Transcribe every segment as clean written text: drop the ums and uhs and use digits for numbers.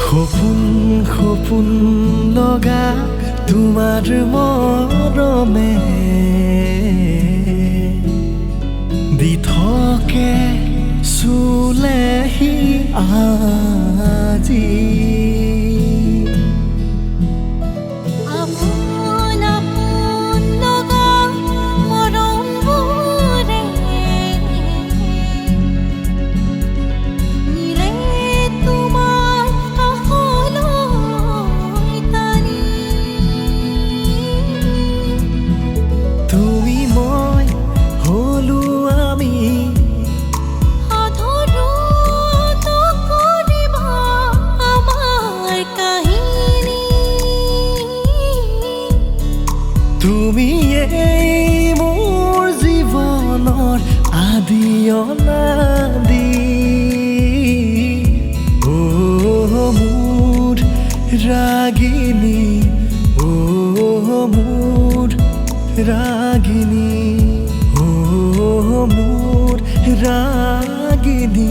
সপোন সপোন লগা তোমাৰ মৰমে দি থাকে চুলেহি আজি তুমি মোৰ জীৱনৰ আদি অনাদি মোৰ ৰাগিনী মোৰ ৰাগিনী মোৰ ৰাগিনী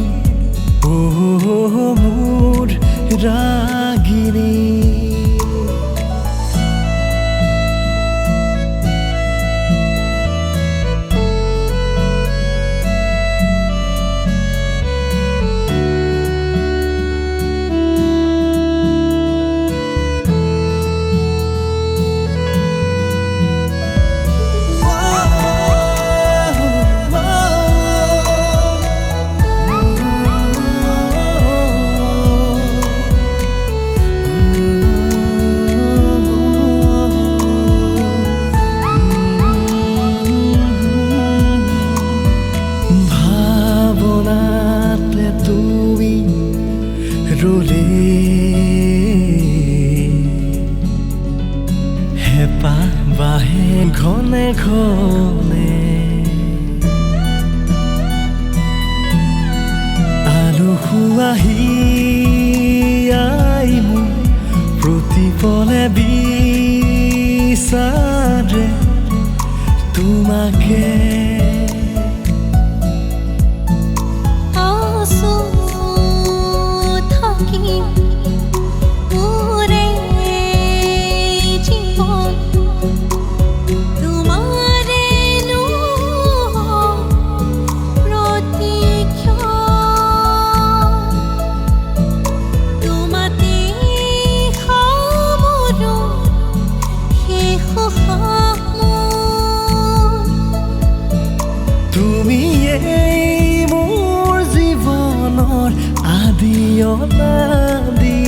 মোৰ ৰাগিনী ৰোলে হেঁপাহ বাহে ঘনে ঘনে আলসু আহি মোৰ প্ৰতিপলে বিচাৰে তোমাকে তুমি মোৰ জীৱনৰ আদি অনাদি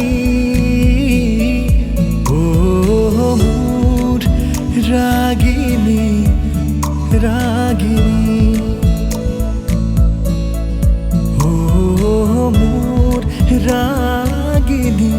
মোৰ ৰাগিনী ৰাগিনী মোৰ ৰাগিনী